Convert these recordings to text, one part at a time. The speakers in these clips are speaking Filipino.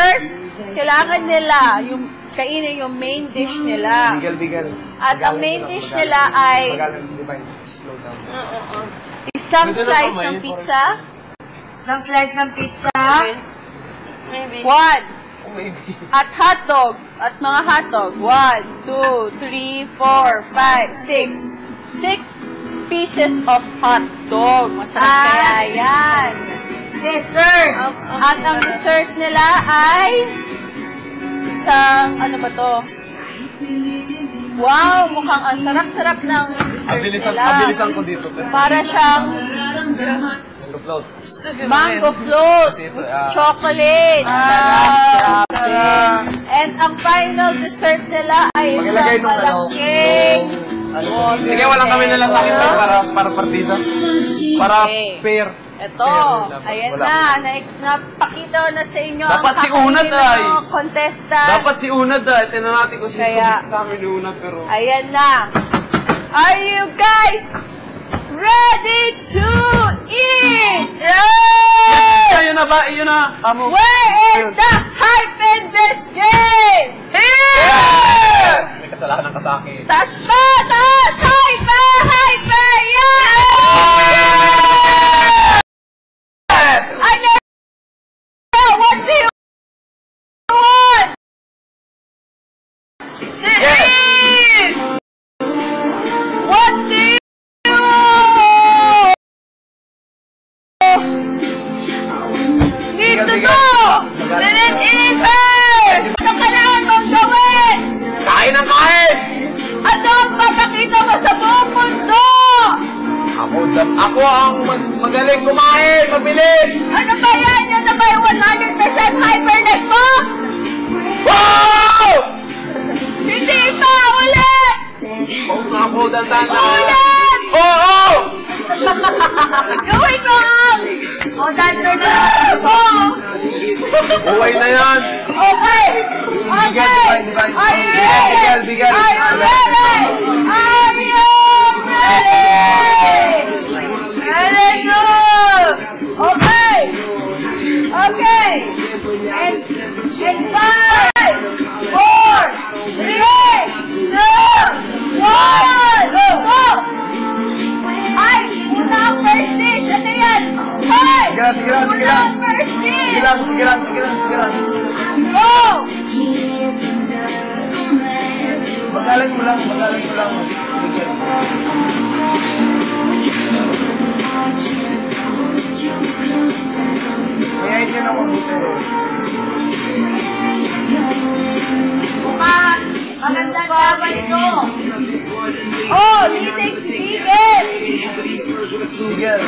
First, kailangan nila kainin yung main dish nila. Bigal. At ang main dish nila ay isang slice ng pizza. Isang slice ng pizza. One. At hotdog. At mga hotdog. 1, 2, 3, 4, 5, 6. 6 pieces of hotdog. Masarap kaya yan. Dessert. At ang dessert nila ay isang, ano ba to? Wow, mukhang ang sarap-sarap ng dessert nila. Abilisan ko dito. Para siyang mango float. Chocolate. And ang final dessert nila ay isang malaking sige, walang kami nalang takip para partida. Para pair. Ito, ayan na, napakita ko na sa inyo dapat si Unad ay contestant. Dapat si Unad ay tinanati ko siya sa amin ni Unad pero ayan na. Are you guys ready to eat? Ayun na ba? Ayun na. Where is the hype in this game? Here! May kasalanan ka sa akin. Taspatat! Hype! Yeah! I know! What do you want? Yes! What do you need to do? Let it eat first! Ano kailangan mong gawin? Kain ang kain! Ano ang papakita mo sa buong mundo? Ako ang magaling kumain! Mabilis! Ano ba yan? Yan na ba yung 100% hyperness mo? Wow! Hindi pa! Ulit! Hold na ako, dandan na! Ulit! Oo! Gawin mo ang! O, dancer na. Buhay na yan! Okay! Okay! Are you ready? Bigal. Are you ready? Are you ready? Let's go! Okay! Okay! And 5, 4, 3, 2, 1, go! Ay! Una ang first dish! Ano yan? Hey! Sige lang. Una ang first dish! Sige lang. Go! Magalan mo lang. Kaya yun ako buti. Mukhang magandang laban ito. Oh! Leading Vegan! Bigal.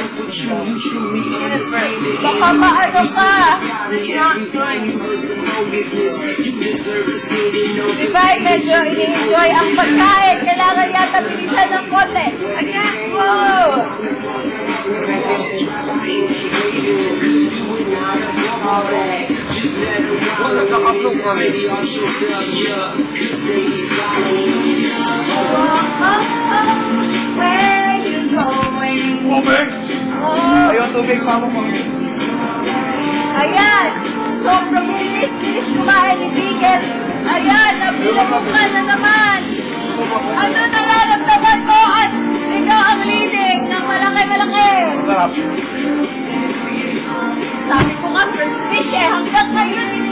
Baka maano ka! Diba, medyo ini-enjoy ang pagkain. Kailangan yata bilisan ng konti. Ayan! Wow! Nagkakaplong kami. Where you going? Tubig! Ayun, tubig pa mo. Ayan! Sobrang bilis kumain ni Vegan. Ayan! Nabilang ka na naman! Ano nararamdaman mo at ikaw ang leading ng malaki-malaki? Sarap. Sabi ko nga, first dish hanggang ngayon